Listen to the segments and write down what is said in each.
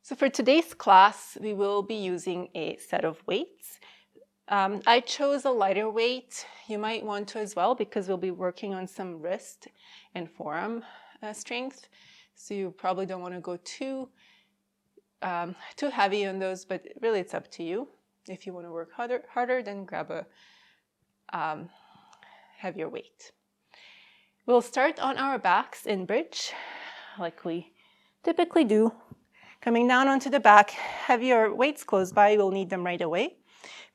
So for today's class, we will be using a set of weights. I chose a lighter weight. You might want to as well because we'll be working on some wrist and forearm strength. So you probably don't want to go too heavy on those, but really it's up to you. If you want to work harder, then grab a heavier weight. We'll start on our backs in bridge, like we typically do. Coming down onto the back, have your weights close by, you'll need them right away.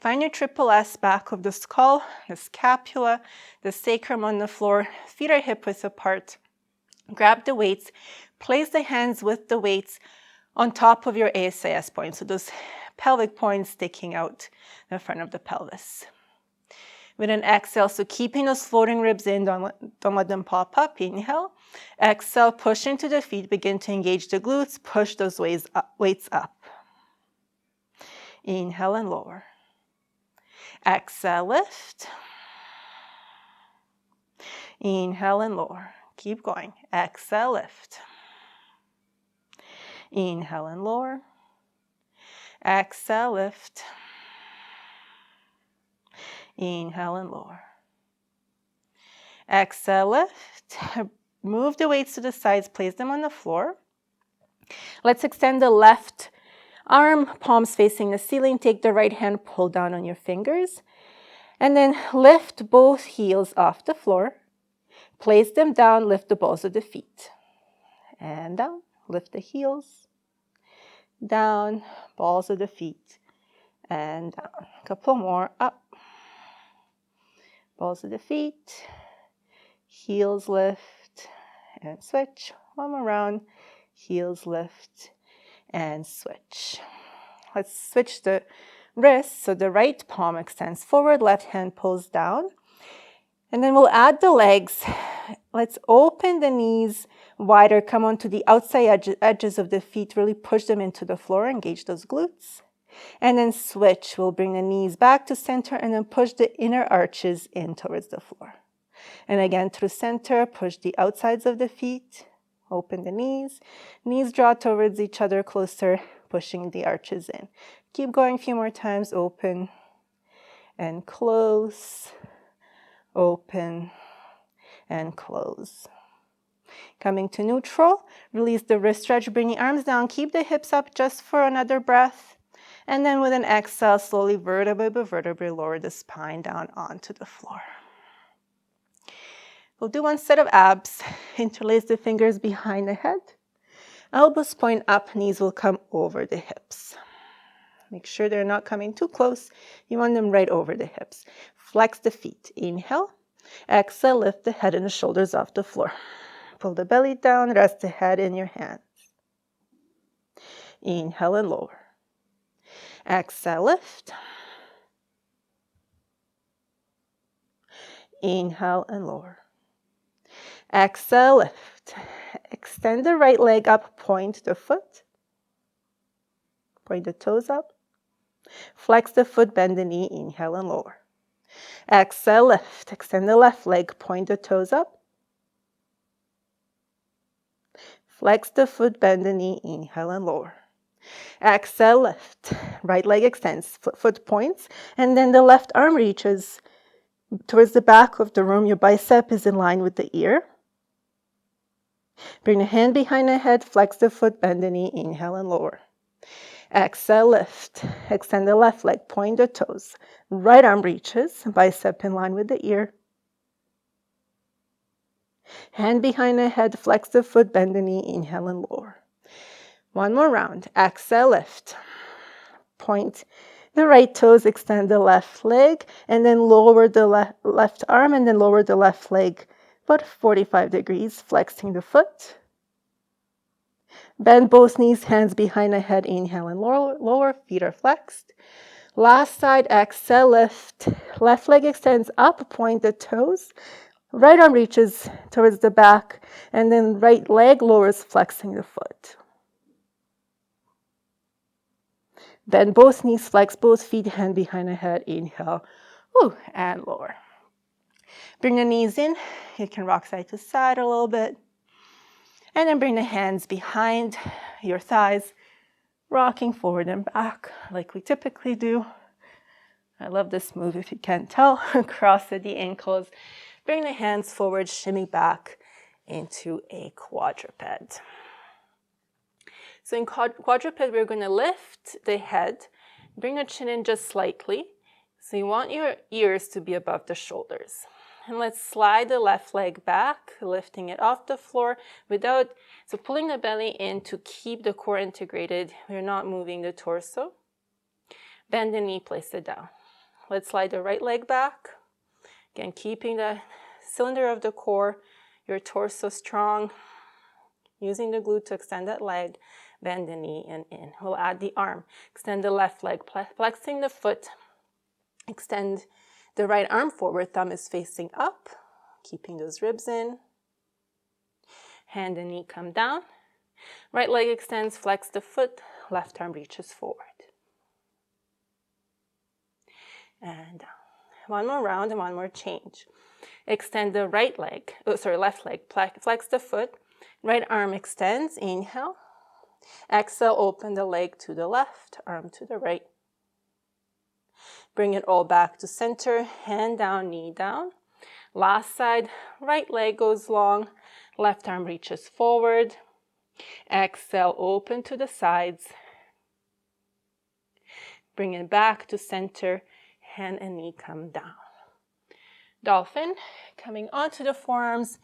Find your triple S back of the skull, the scapula, the sacrum on the floor, feet are hip width apart. Grab the weights, place the hands with the weights on top of your ASIS points, so those pelvic points sticking out the front of the pelvis. With an exhale, so keeping those floating ribs in, don't let them pop up. Inhale. Exhale, push into the feet, begin to engage the glutes, push those weights up. Inhale and lower. Exhale, lift. Inhale and lower. Keep going. Exhale, lift. Inhale and lower. Exhale, lift. Inhale and lower. Exhale, lift. Move the weights to the sides, place them on the floor. Let's extend the left arm, palms facing the ceiling. Take the right hand, pull down on your fingers. And then lift both heels off the floor. Place them down, lift the balls of the feet. And down, lift the heels. Down, balls of the feet. And down. A couple more, up. Balls of the feet. Heels lift and switch. One more round. Heels lift and switch. Let's switch the wrists. So the right palm extends forward, left hand pulls down. And then we'll add the legs. Let's open the knees wider, come onto the outside edges of the feet, really push them into the floor, engage those glutes. And then switch. We'll bring the knees back to center and then push the inner arches in towards the floor. And again, through center, push the outsides of the feet, open the knees. Knees draw towards each other closer, pushing the arches in. Keep going a few more times, open and close, open and close. Coming to neutral, release the wrist stretch, bring the arms down, keep the hips up just for another breath. And then with an exhale, slowly vertebrae by vertebrae, lower the spine down onto the floor. We'll do one set of abs. Interlace the fingers behind the head. Elbows point up, knees will come over the hips. Make sure they're not coming too close. You want them right over the hips. Flex the feet. Inhale. Exhale, lift the head and the shoulders off the floor. Pull the belly down, rest the head in your hands. Inhale and lower. Exhale, lift. Inhale and lower. Exhale, lift. Extend the right leg up, point the foot. Point the toes up. Flex the foot, bend the knee, inhale and lower. Exhale, lift. Extend the left leg, point the toes up. Flex the foot, bend the knee, inhale and lower. Exhale, lift. Right leg extends, foot points, and then the left arm reaches towards the back of the room. Your bicep is in line with the ear. Bring the hand behind the head, flex the foot, bend the knee, inhale and lower. Exhale, lift. Extend the left leg, point the toes. Right arm reaches, bicep in line with the ear. Hand behind the head, flex the foot, bend the knee, inhale and lower. One more round. Exhale, lift. Point the right toes, extend the left leg, and then lower the left arm, and then lower the left leg about 45 degrees, flexing the foot. Bend both knees, hands behind the head, inhale and lower, feet are flexed. Last side, exhale, lift. Left leg extends up, point the toes. Right arm reaches towards the back, and then right leg lowers, flexing the foot. Bend both knees, flex both feet, hand behind the head, inhale, and lower. Bring the knees in. You can rock side to side a little bit. And then bring the hands behind your thighs. rocking forward and back like we typically do. I love this move if you can't tell. Cross at the ankles, bring the hands forward, shimmy back into a quadruped. So in quadruped, we're going to lift the head, bring the chin in just slightly. So you want your ears to be above the shoulders. And let's slide the left leg back, lifting it off the floor so pulling the belly in to keep the core integrated. We're not moving the torso. Bend the knee, place it down. Let's slide the right leg back. Again, keeping the cylinder of the core, your torso strong. Using the glute to extend that leg, bend the knee and in. We'll add the arm. Extend the left leg, flexing the foot. Extend the right arm forward, thumb is facing up, keeping those ribs in. Hand and knee come down. Right leg extends, flex the foot, left arm reaches forward. And down. One more round and one more change. Extend the left leg, flex the foot. Right arm extends, inhale. Exhale, open the leg to the left, arm to the right. Bring it all back to center, hand down, knee down. Last side, right leg goes long, left arm reaches forward. Exhale, open to the sides. Bring it back to center, hand and knee come down. Dolphin, coming onto the forearms.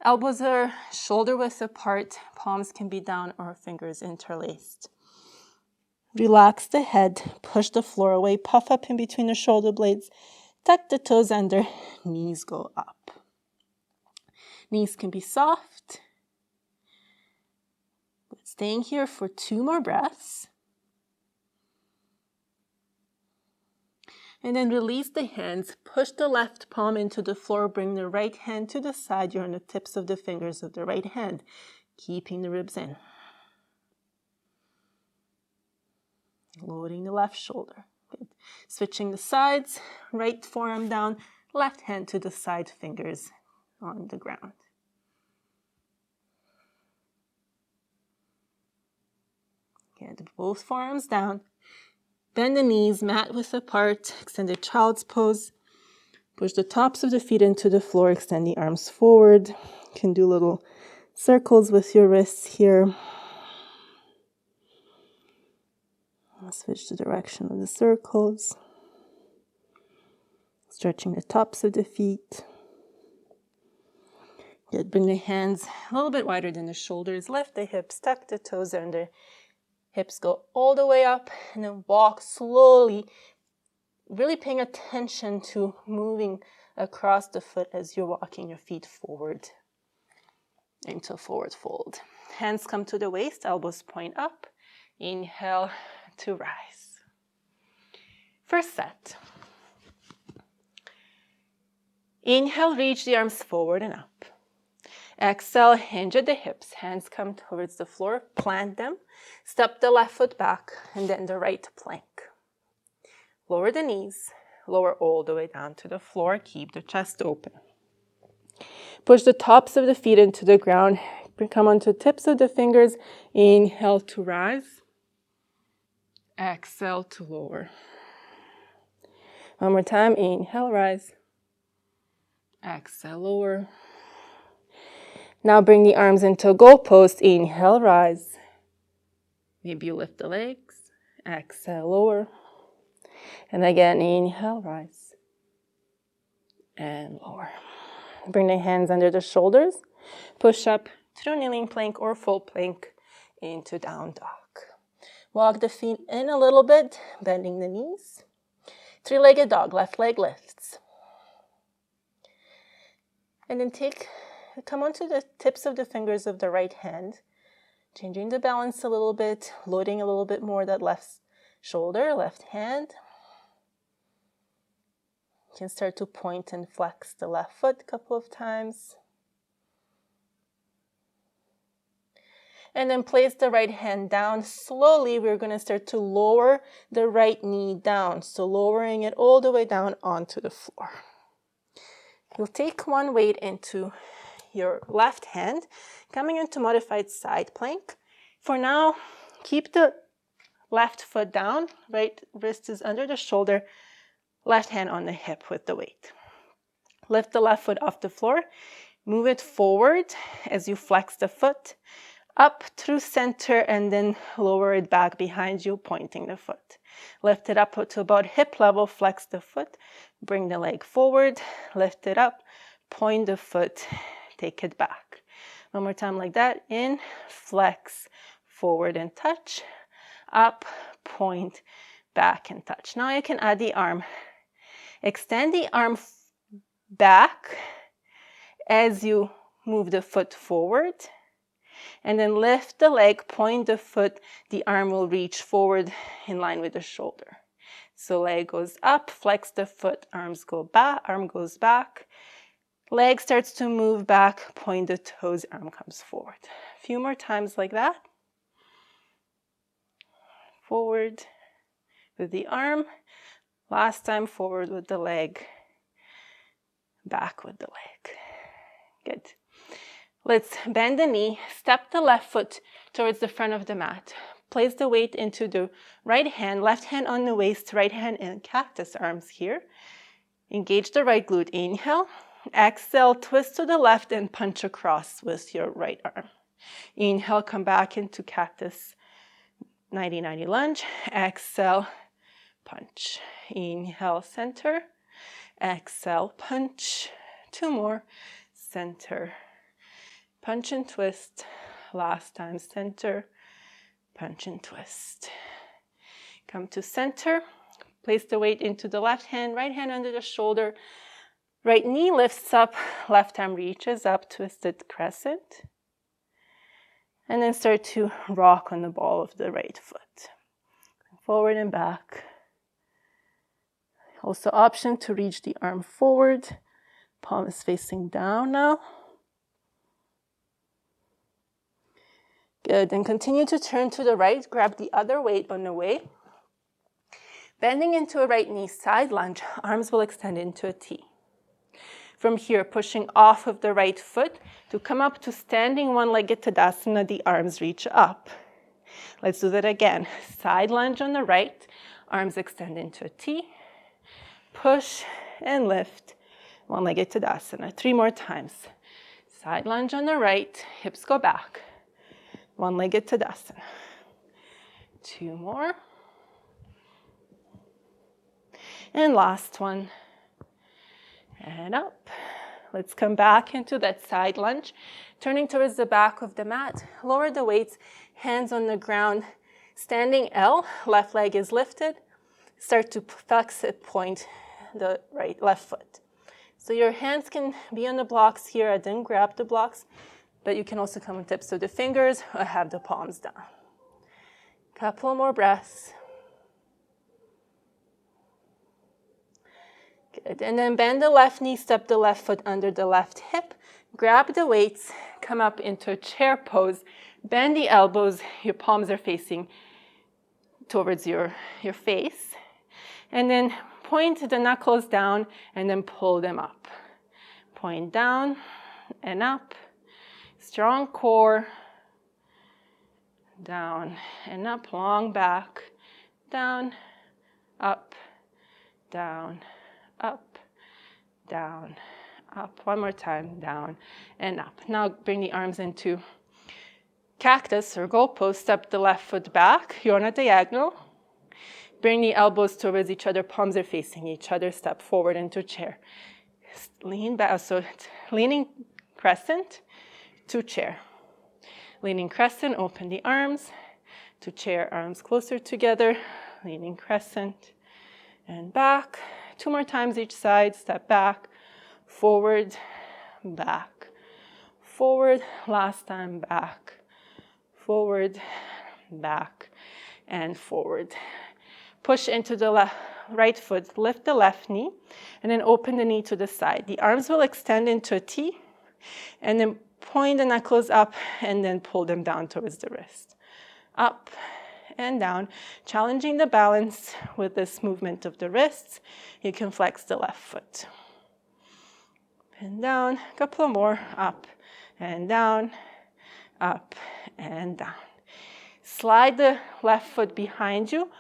Elbows are shoulder width apart, palms can be down or fingers interlaced. Relax the head, push the floor away, puff up in between the shoulder blades, tuck the toes under, knees go up. Knees can be soft. Staying here for 2 more breaths. And then release the hands, push the left palm into the floor, bring the right hand to the side. You're on the tips of the fingers of the right hand, keeping the ribs in. Loading the left shoulder. Good. Switching the sides, right forearm down, left hand to the side, fingers on the ground. Get both forearms down. Bend the knees, mat width apart, extended child's pose. Push the tops of the feet into the floor, extend the arms forward. You can do little circles with your wrists here. Switch the direction of the circles. Stretching the tops of the feet. Good. Bring the hands a little bit wider than the shoulders. Lift the hips, tuck the toes under. Hips go all the way up and then walk slowly, really paying attention to moving across the foot as you're walking your feet forward into a forward fold. Hands come to the waist, elbows point up. Inhale to rise. First set. Inhale, reach the arms forward and up. Exhale, hinge at the hips. Hands come towards the floor, plant them. Step the left foot back and then the right plank. Lower the knees, lower all the way down to the floor. Keep the chest open. Push the tops of the feet into the ground. Come onto the tips of the fingers. Inhale to rise. Exhale to lower. One more time. Inhale, rise. Exhale, lower. Now bring the arms into a goal post. Inhale, rise. Maybe you lift the legs. Exhale, lower. And again, inhale, rise. And lower. Bring the hands under the shoulders. Push up to kneeling plank or full plank into down dog. Walk the feet in a little bit, bending the knees. 3-legged dog, left leg lifts. And then come onto the tips of the fingers of the right hand, changing the balance a little bit, loading a little bit more that left shoulder, left hand. You can start to point and flex the left foot a couple of times. And then place the right hand down. Slowly, we're going to start to lower the right knee down. So lowering it all the way down onto the floor. You'll take one weight into your left hand, coming into modified side plank. For now, Keep the left foot down, right wrist is under the shoulder, left hand on the hip with the weight. Lift the left foot off the floor, move it forward as you flex the foot, up through center, and then lower it back behind you, pointing the foot. Lift it up to about hip level, flex the foot, bring the leg forward, lift it up, point the foot, take it back. One more time like that. In, flex, forward and touch, up, point, back and touch. Now you can add the arm. Extend the arm back as you move the foot forward, and then lift the leg, point the foot, the arm will reach forward in line with the shoulder. So leg goes up, flex the foot, arms go back, arm goes back, leg starts to move back, point the toes, arm comes forward. A few more times like that. Forward with the arm, last time forward with the leg, back with the leg. Good. Let's bend the knee, step the left foot towards the front of the mat. Place the weight into the right hand, left hand on the waist, right hand in cactus arms here. Engage the right glute. Inhale. Exhale, twist to the left and punch across with your right arm. Inhale, come back into cactus 90-90 lunge. Exhale, punch. Inhale, center. Exhale, punch. Two more. Center. Punch and twist. Last time, center. Punch and twist. Come to center. Place the weight into the left hand, right hand under the shoulder. Right knee lifts up, left arm reaches up, twisted crescent. And then start to rock on the ball of the right foot. Forward and back. Also option to reach the arm forward. Palm is facing down now. Good, and continue to turn to the right, grab the other weight on the way. Bending into a right knee, side lunge, arms will extend into a T. From here, pushing off of the right foot to come up to standing one-legged Tadasana, the arms reach up. Let's do that again. Side lunge on the right, arms extend into a T. Push and lift, one-legged Tadasana. 3 more times. Side lunge on the right, hips go back. One-legged Tadasana. 2 more. And last one. And up. Let's come back into that side lunge. Turning towards the back of the mat. Lower the weights, hands on the ground. Standing L, left leg is lifted. Start to flex it, point the left foot. So your hands can be on the blocks here. I didn't grab the blocks, but you can also come on tips of the fingers or have the palms down. Couple more breaths. Good. And then bend the left knee, step the left foot under the left hip. Grab the weights, come up into a chair pose. Bend the elbows, your palms are facing towards your face. And then point the knuckles down and then pull them up. Point down and up. Strong core. Down and up, long back. Down, up, down, up, down, up. One more time, down and up. Now bring the arms into cactus or goal pose. Step the left foot back. You're on a diagonal. Bring the elbows towards each other. Palms are facing each other. Step forward into chair. Lean back. So leaning crescent to chair. Leaning crescent, open the arms. To chair, arms closer together. Leaning crescent and back. 2 more times each side. Step back, forward, back, forward. Last time, back, forward, back, and forward. Push into the right foot. Lift the left knee, and then open the knee to the side. The arms will extend into a T, and then point the knuckles up, and then pull them down towards the wrist. Up and down, challenging the balance with this movement of the wrists. You can flex the left foot. And down, a couple more, up and down, up and down. Slide the left foot behind you.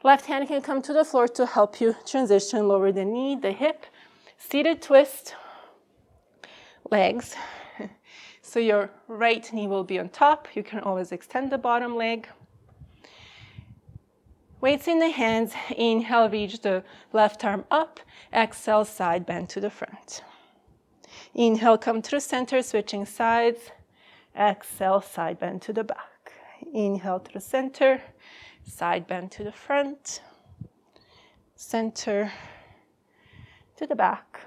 Left hand can come to the floor to help you transition. Lower the knee, the hip. Seated twist. Legs. So your right knee will be on top. You can always extend the bottom leg. Weights in the hands. Inhale, reach the left arm up. Exhale, side bend to the front. Inhale, come through center, switching sides. Exhale, side bend to the back. Inhale through center, side bend to the front. Center to the back.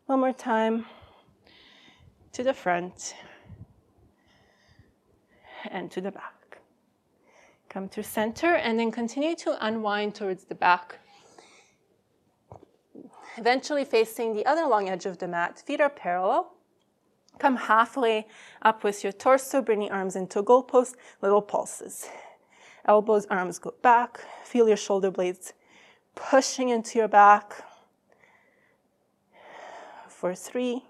One more time. To the front and to the back. Come to center and then continue to unwind towards the back. Eventually facing the other long edge of the mat, feet are parallel. Come halfway up with your torso, bringing arms into goalpost, little pulses. Elbows, arms go back. Feel your shoulder blades pushing into your back. For 3,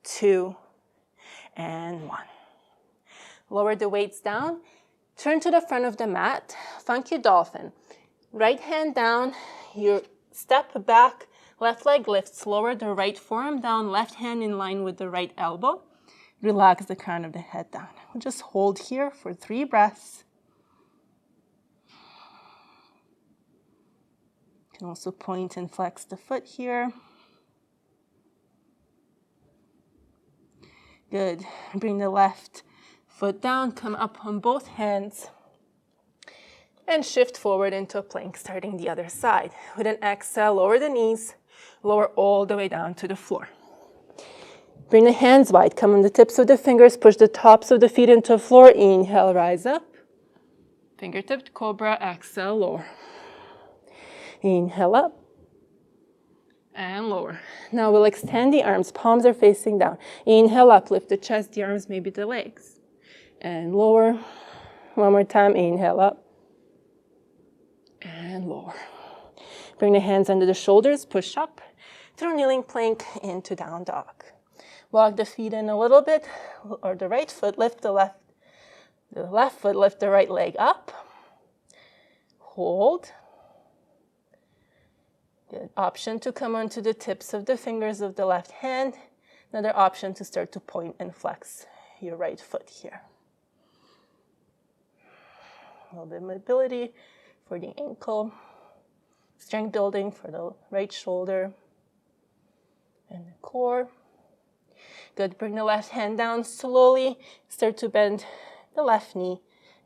2, and 1. Lower the weights down. Turn to the front of the mat. Funky dolphin. Right hand down. You step back. Left leg lifts. Lower the right forearm down. Left hand in line with the right elbow. Relax the crown of the head down. We'll just hold here for 3 breaths. You can also point and flex the foot here. Good. Bring the left foot down, come up on both hands, and shift forward into a plank, starting the other side. With an exhale, lower the knees, lower all the way down to the floor. Bring the hands wide, come on the tips of the fingers, push the tops of the feet into the floor. Inhale, rise up. Fingertip cobra, exhale, lower. Inhale up. And lower. Now we'll extend the arms, palms are facing down. Inhale up, lift the chest, the arms, maybe the legs. And lower. One more time, inhale up. And lower. Bring the hands under the shoulders, push up. Through kneeling plank into down dog. Walk the feet in a little bit, or the right foot, lift the left foot, lift the right leg up. Hold. Good option to come onto the tips of the fingers of the left hand. Another option to start to point and flex your right foot here. A little bit of mobility for the ankle. Strength building for the right shoulder and the core. Good. Bring the left hand down slowly. Start to bend the left knee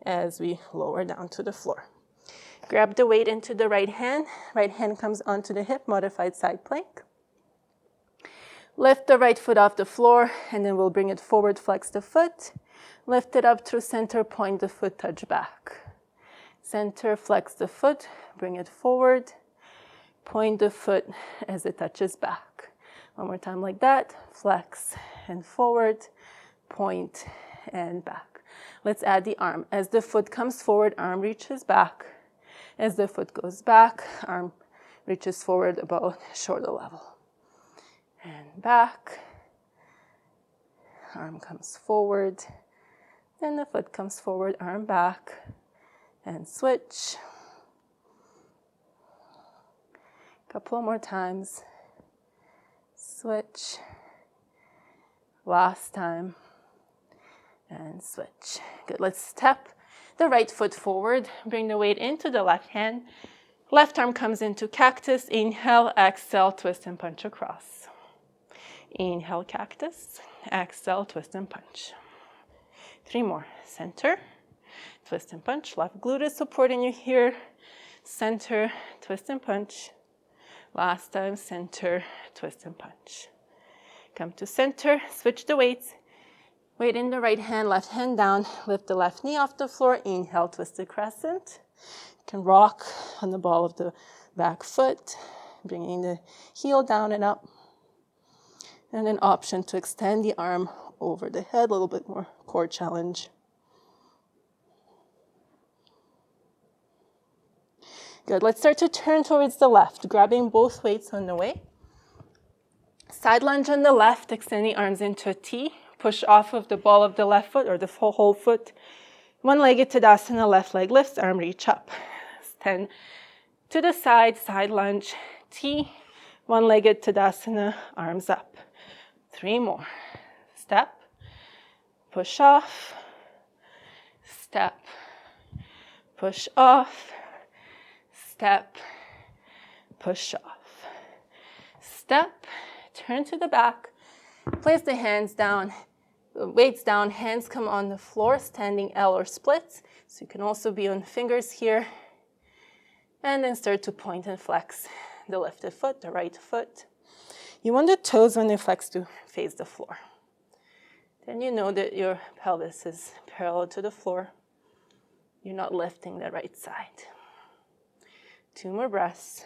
as we lower down to the floor. Grab the weight into the right hand. Right hand comes onto the hip, modified side plank. Lift the right foot off the floor, and then we'll bring it forward, flex the foot. Lift it up through center, point the foot, touch back. Center, flex the foot, bring it forward. Point the foot as it touches back. One more time like that. Flex and forward, point and back. Let's add the arm. As the foot comes forward, arm reaches back. As the foot goes back, arm reaches forward about shoulder level. And back. Arm comes forward. Then the foot comes forward, arm back. And switch. Couple more times. Switch. Last time. And switch. Good. Let's step the right foot forward. Bring the weight into the left hand. Left arm comes into cactus. Inhale, exhale, twist and punch across. Inhale, cactus. Exhale, twist and punch. 3 more. Center, twist and punch. Left glute is supporting you here. Center, twist and punch. Last time, center, twist and punch. Come to center, switch the weights. Weight in the right hand, left hand down. Lift the left knee off the floor. Inhale, twisted crescent. You can rock on the ball of the back foot, bringing the heel down and up. And an option to extend the arm over the head, a little bit more core challenge. Good. Let's start to turn towards the left, grabbing both weights on the way. Side lunge on the left, extend the arms into a T. Push off of the ball of the left foot or the whole foot One-legged Tadasana, left leg lifts, arm reach up. Stand to the side, side lunge, T. One-legged Tadasana, arms up. 3 more. Step, push off, step, push off, step, push off. Step, turn to the back, place the hands down, weights down, hands come on the floor, standing L or splits. So you can also be on fingers here. And then start to point and flex the lifted foot, the right foot. You want the toes when they flex to face the floor. Then you know that your pelvis is parallel to the floor. You're not lifting the right side. 2 more breaths.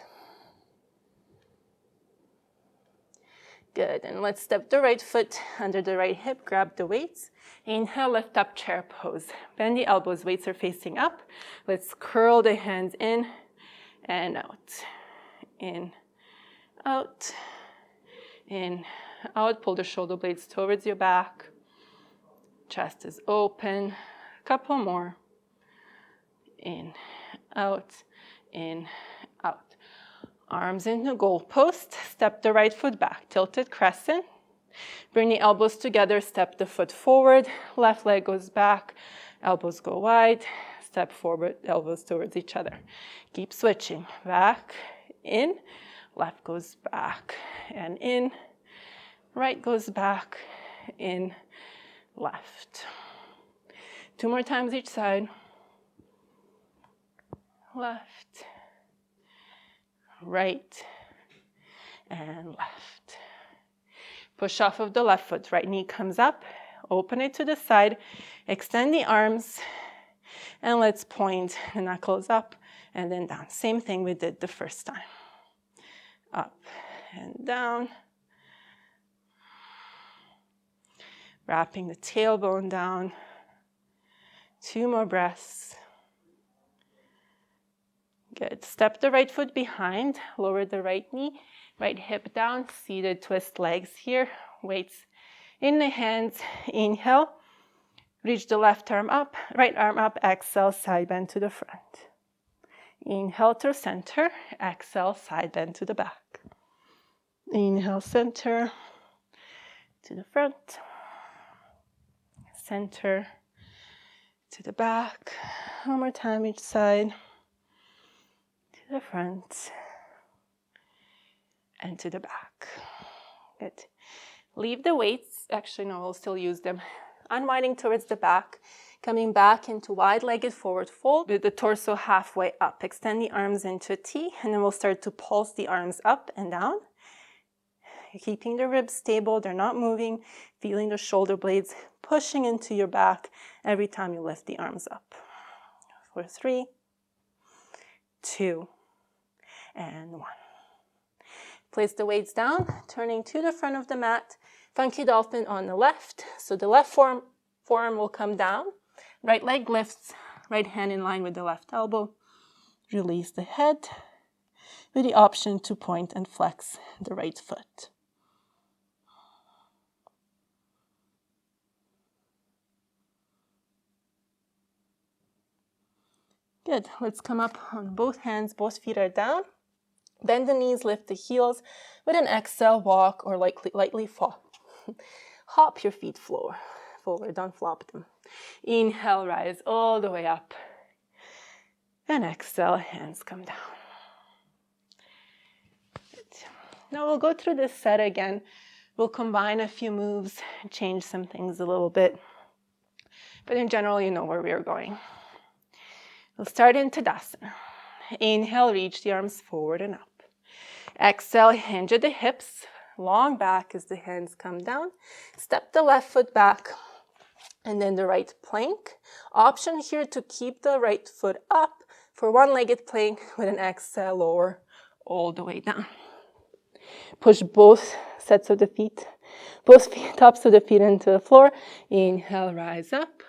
Good, and let's step the right foot under the right hip, grab the weights. Inhale, lift up, chair pose. Bend the elbows, weights are facing up. Let's curl the hands in and out. In, out, in, out. Pull the shoulder blades towards your back. Chest is open. A couple more. In, out, out. Arms into goal post. Step the right foot back. Tilted crescent. Bring the elbows together. Step the foot forward. Left leg goes back. Elbows go wide. Step forward. Elbows towards each other. Keep switching. Back, in. Left goes back and in. Right goes back, in, left. 2 more times each side. Left, right, and left. Push off of the left foot. Right knee comes up. Open it to the side. Extend the arms. And let's point the knuckles up and then down. Same thing we did the first time. Up and down. Wrapping the tailbone down. 2 more breaths. Good. Step the right foot behind. Lower the right knee. Right hip down. Seated twist legs here. Weights in the hands. Inhale. Reach the left arm up. Right arm up. Exhale. Side bend to the front. Inhale to center. Exhale. Side bend to the back. Inhale, center to the front. Center to the back. 1 more time each side. To the front and to the back. Good. Leave the weights. Actually, no, we'll still use them. Unwinding towards the back. Coming back into wide-legged forward fold with the torso halfway up. Extend the arms into a T, and then we'll start to pulse the arms up and down. You're keeping the ribs stable. They're not moving. Feeling the shoulder blades pushing into your back every time you lift the arms up. For 3, 2, and 1. Place the weights down, turning to the front of the mat. Funky dolphin on the left. So the left forearm will come down. Right leg lifts, right hand in line with the left elbow. Release the head with the option to point and flex the right foot. Good. Let's come up on both hands. Both feet are down. Bend the knees, lift the heels. With an exhale, walk or lightly fall. Hop your feet forward. Don't flop them. Inhale, rise all the way up. And exhale, hands come down. Good. Now we'll go through this set again. We'll combine a few moves, change some things a little bit. But in general, you know where we are going. We'll start in Tadasana. Inhale, reach the arms forward and up. Exhale, hinge at the hips, long back as the hands come down. Step the left foot back and then the right plank. Option here to keep the right foot up for one-legged plank with an exhale, lower all the way down. Push both sets of the feet, both tops of the feet into the floor. Inhale, rise up,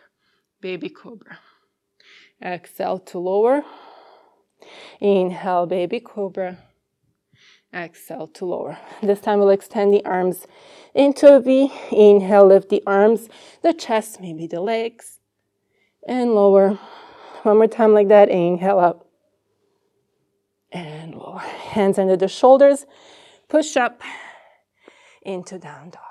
baby cobra. Exhale to lower. Inhale, baby cobra. Exhale to lower. This time we'll extend the arms into a V. Inhale, lift the arms, the chest, maybe the legs. and lower. One more time like that. Inhale up and lower. Hands under the shoulders. Push up into down dog.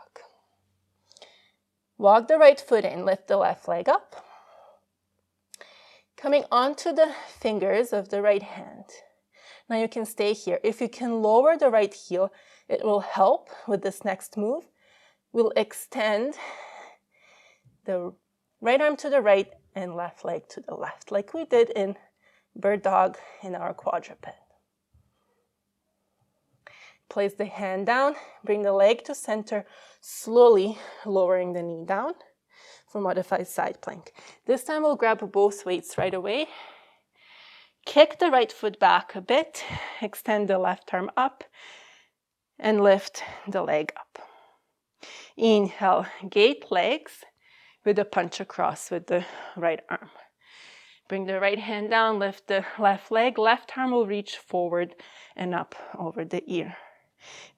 Walk the right foot in. Lift the left leg up. Coming onto the fingers of the right hand. Now you can stay here. If you can lower the right heel, it will help with this next move. We'll extend the right arm to the right and left leg to the left, like we did in bird dog in our quadruped. Place the hand down, bring the leg to center, slowly lowering the knee down for modified side plank. This time we'll grab both weights right away. Kick the right foot back a bit, extend the left arm up, and lift the leg up. Inhale, gate legs with a punch across with the right arm. Bring the right hand down, lift the left leg. Left arm will reach forward and up over the ear.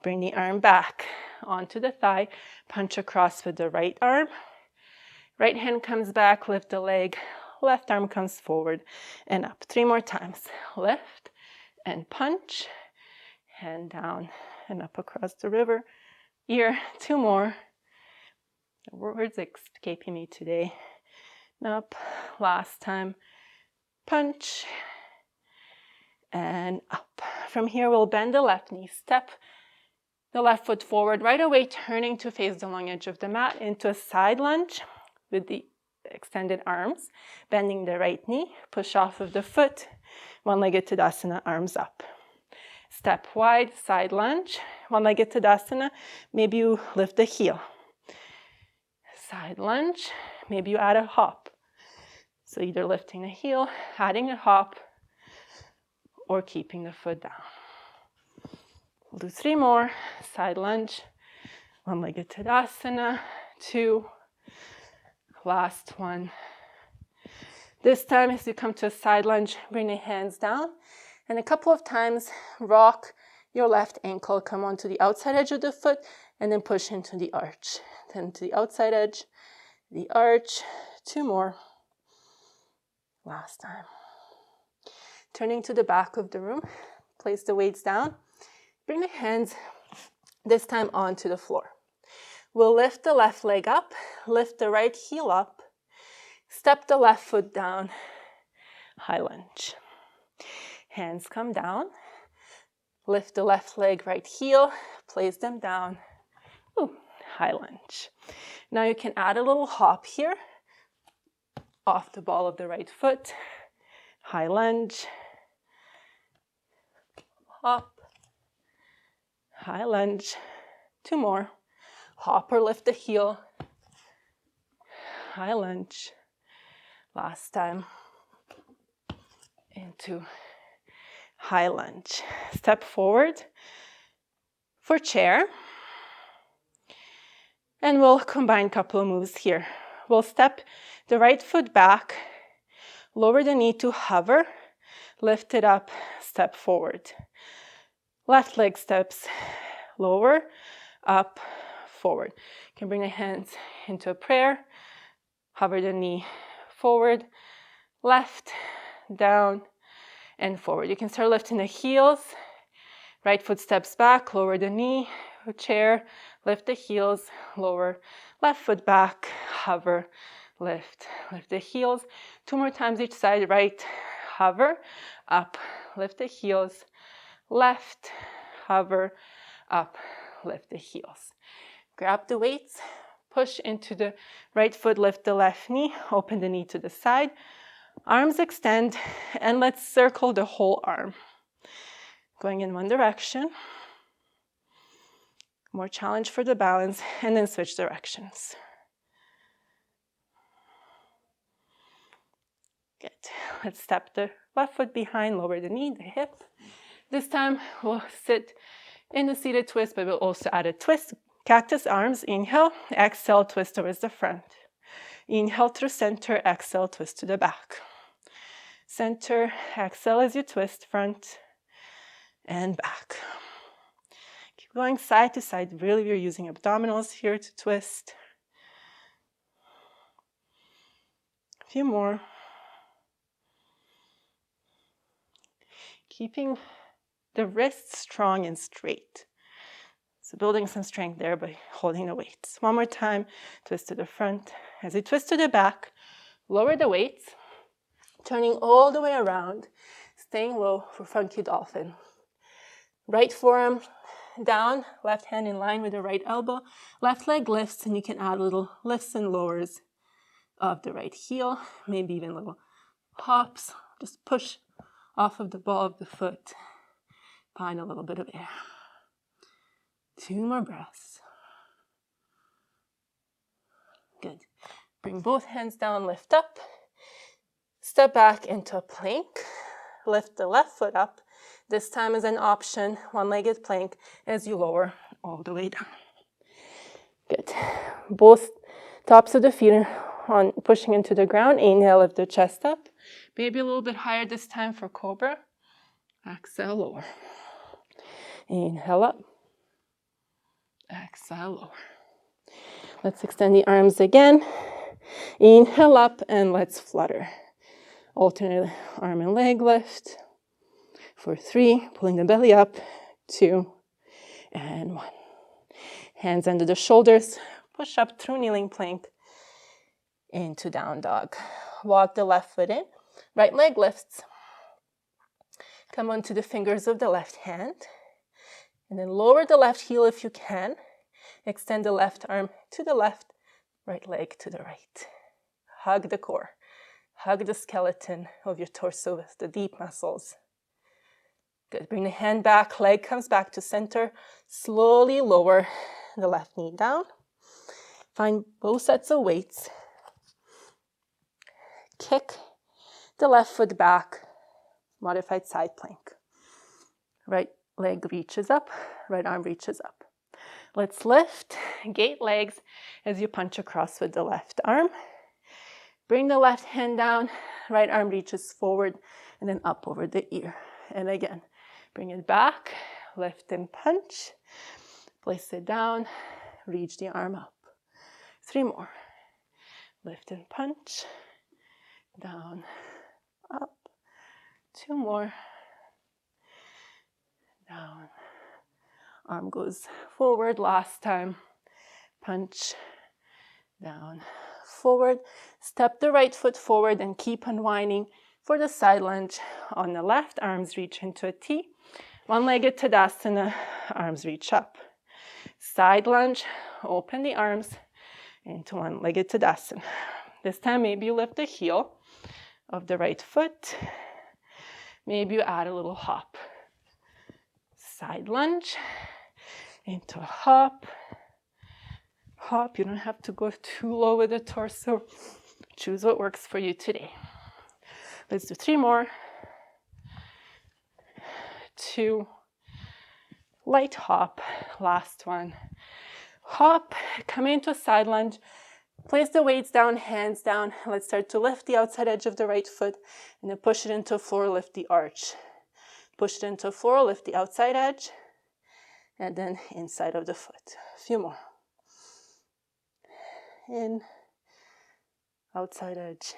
Bring the arm back onto the thigh, punch across with the right arm. Right hand comes back, lift the leg. Left arm comes forward and up. 3 more times. Lift and punch. Hand down and up across the river. Ear. 2 more. The words escaping me today. Up. Last time. Punch. And up. From here, we'll bend the left knee. Step the left foot forward. Right away, turning to face the long edge of the mat into a side lunge with the extended arms. Bending the right knee. Push off of the foot. One-legged Tadasana, arms up. Step wide, side lunge. One-legged Tadasana. Maybe you lift the heel. Side lunge. Maybe you add a hop. So either lifting the heel, adding a hop, or keeping the foot down. We'll do 3 more. Side lunge. One-legged Tadasana. 2. Last one. This time, as you come to a side lunge, bring the hands down. And a couple of times, rock your left ankle. Come onto the outside edge of the foot, and then push into the arch. Then to the outside edge, the arch. 2 more. Last time. Turning to the back of the room, place the weights down. Bring the hands, this time onto the floor. We'll lift the left leg up, lift the right heel up, step the left foot down, high lunge. Hands come down, lift the left leg, right heel, place them down, high lunge. Now you can add a little hop here, off the ball of the right foot, high lunge, hop, high lunge, 2 more, hop or lift the heel, high lunge, last time, into high lunge. Step forward for chair, and we'll combine a couple of moves here. We'll step the right foot back, lower the knee to hover, lift it up, step forward. Left leg steps lower, up, forward. You can bring the hands into a prayer, hover the knee forward, left, down, and forward. You can start lifting the heels, right foot steps back, lower the knee, chair, lift the heels, lower, left foot back, hover, lift the heels. 2 more times each side, right, hover, up, lift the heels, left, hover, up, lift the heels. Grab the weights, push into the right foot, lift the left knee, open the knee to the side, arms extend, and let's circle the whole arm. Going in one direction. More challenge for the balance, and then switch directions. Good. Let's step the left foot behind, lower the knee, the hip. This time we'll sit in the seated twist, but we'll also add a twist. Cactus arms, inhale, exhale, twist towards the front. Inhale through center, exhale, twist to the back. Center, exhale as you twist, front and back. Keep going side to side. Really, we're using abdominals here to twist. A few more. Keeping the wrists strong and straight. So building some strength there by holding the weights. One more time, twist to the front. As you twist to the back, lower the weights, turning all the way around, staying low for funky dolphin. Right forearm down, left hand in line with the right elbow, left leg lifts, and you can add little lifts and lowers of the right heel, maybe even little hops. Just push off of the ball of the foot. Find a little bit of air. 2 more breaths. Good. Bring both hands down, lift up. Step back into a plank. Lift the left foot up. This time is an option, one-legged plank, as you lower all the way down. Good. Both tops of the feet are on pushing into the ground. Inhale, lift the chest up. Maybe a little bit higher this time for cobra. Exhale, lower. Inhale up. Exhale, lower. Let's extend the arms again. Inhale up and let's flutter. Alternate arm and leg lift. For 3, pulling the belly up. 2 and 1. Hands under the shoulders. Push up through kneeling plank into down dog. Walk the left foot in. Right leg lifts. Come onto the fingers of the left hand. And then lower the left heel if you can. Extend the left arm to the left, right leg to the right. Hug the core. Hug the skeleton of your torso with the deep muscles. Good. Bring the hand back, leg comes back to center. Slowly lower the left knee down. Find both sets of weights. Kick the left foot back, modified side plank. Right leg reaches up, right arm reaches up. Let's lift, gate legs as you punch across with the left arm. Bring the left hand down, right arm reaches forward and then up over the ear. And again, bring it back, lift and punch. Place it down, reach the arm up. 3 more. Lift and punch, down, up. 2 more. Down. Arm goes forward last time. Punch, down, forward. Step the right foot forward and keep unwinding for the side lunge. On the left, arms reach into a T. One-legged Tadasana, arms reach up. Side lunge, open the arms into one-legged Tadasana. This time, maybe you lift the heel of the right foot. Maybe you add a little hop. Side lunge into a hop. Hop, you don't have to go too low with the torso. Choose what works for you today. Let's do 3 more. 2. Light hop. Last one. Hop, come into a side lunge. Place the weights down, hands down. Let's start to lift the outside edge of the right foot and then push it into the floor, lift the arch. Push it into the floor, lift the outside edge, and then inside of the foot. A few more. In, outside edge,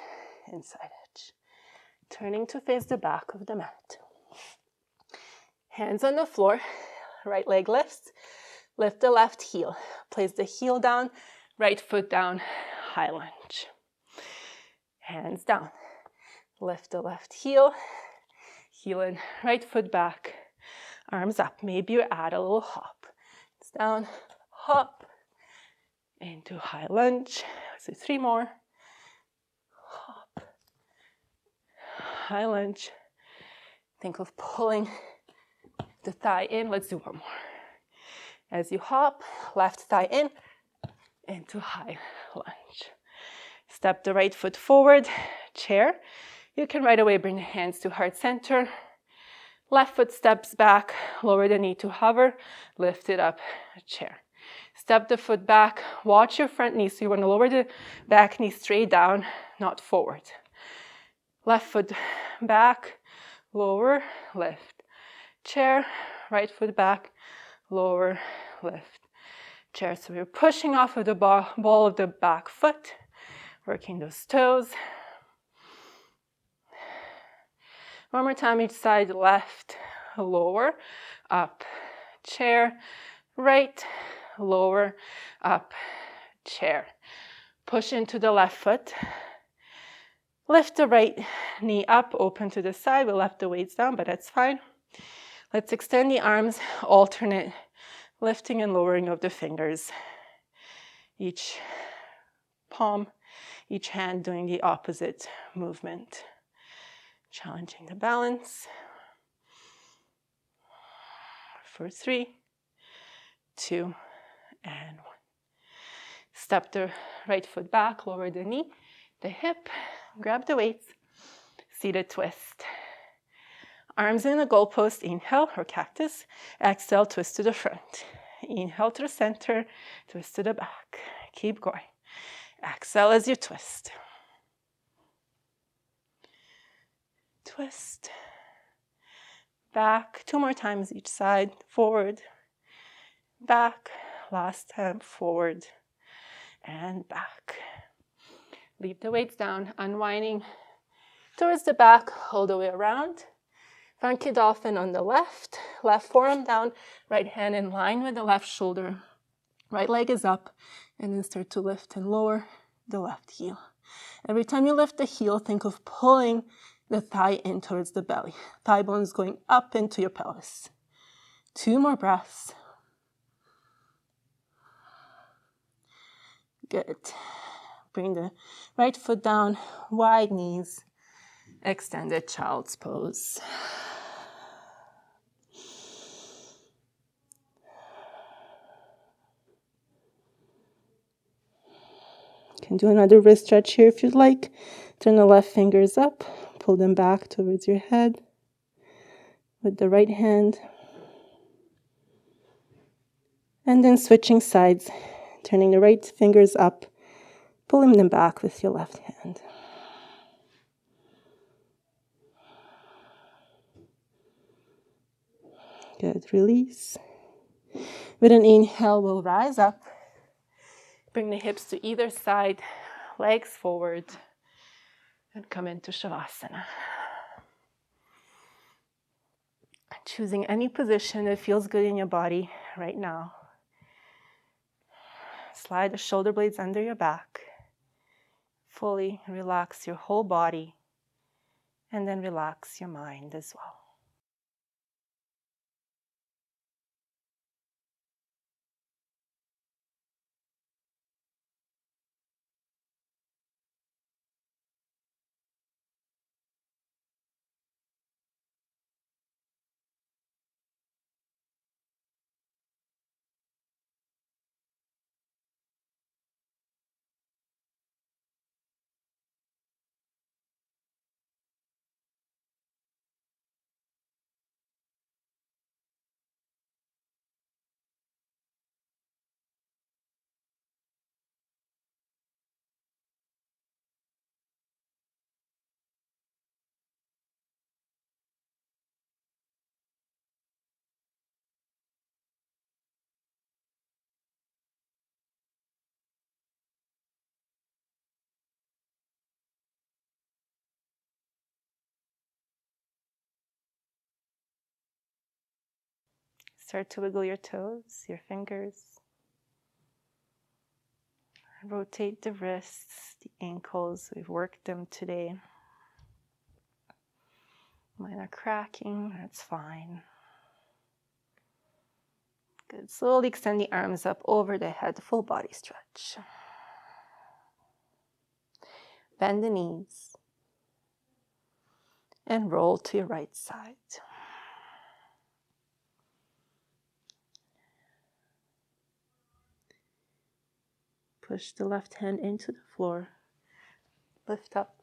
inside edge. Turning to face the back of the mat. Hands on the floor, right leg lifts. Lift the left heel. Place the heel down, right foot down, high lunge. Hands down. Lift the left heel. Heel in, right foot back, arms up. Maybe you add a little hop. It's down, hop, into high lunge. Let's do 3 more. Hop, high lunge. Think of pulling the thigh in. Let's do 1 more. As you hop, left thigh in, into high lunge. Step the right foot forward, chair. You can right away bring the hands to heart center. Left foot steps back, lower the knee to hover, lift it up, chair. Step the foot back, watch your front knee. So you want to lower the back knee straight down, not forward. Left foot back, lower, lift, chair. Right foot back, lower, lift, chair. So we're pushing off of the ball of the back foot, working those toes. One more time each side, left, lower, up, chair, right, lower, up, chair. Push into the left foot. Lift the right knee up, open to the side. We left the weights down, but that's fine. Let's extend the arms, alternate lifting and lowering of the fingers. Each palm, each hand doing the opposite movement. Challenging the balance. For 3, 2, and 1. Step the right foot back, lower the knee, the hip, grab the weights, seated twist. Arms in a goalpost, inhale, or cactus. Exhale, twist to the front. Inhale to the center, twist to the back. Keep going. Exhale as you twist. Twist. Back, 2 more times each side. Forward, back. Last time, forward and back. Leave the weights down, unwinding towards the back, all the way around. Funky dolphin on the left forearm down, right hand in line with the left shoulder. Right leg is up, and then start to lift and lower the left heel. Every time you lift the heel, think of pulling the thigh in towards the belly. Thigh bones going up into your pelvis. 2 more breaths. Good. Bring the right foot down, wide knees, extended child's pose. You can do another wrist stretch here if you'd like. Turn the left fingers up, pull them back towards your head with the right hand. And then switching sides, turning the right fingers up, pulling them back with your left hand. Good, release. With an inhale, we'll rise up. Bring the hips to either side, legs forward, and come into Shavasana. Choosing any position that feels good in your body right now. Slide the shoulder blades under your back. Fully relax your whole body, and then relax your mind as well. Start to wiggle your toes, your fingers. Rotate the wrists, the ankles. We've worked them today. Mine are cracking, that's fine. Good. Slowly extend the arms up over the head, full body stretch. Bend the knees. And roll to your right side. Push the left hand into the floor. Lift up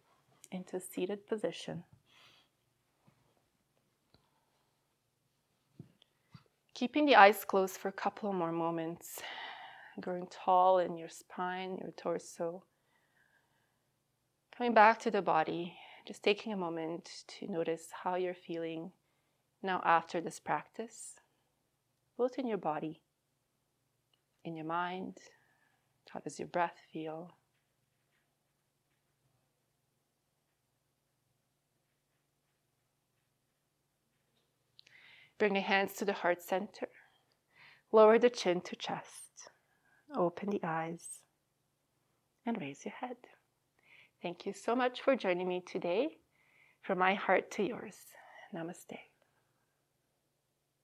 into seated position. Keeping the eyes closed for a couple more moments. Growing tall in your spine, your torso. Coming back to the body. Just taking a moment to notice how you're feeling now after this practice. Both in your body, in your mind. How does your breath feel? Bring the hands to the heart center. Lower the chin to chest. Open the eyes and raise your head. Thank you so much for joining me today. From my heart to yours. Namaste.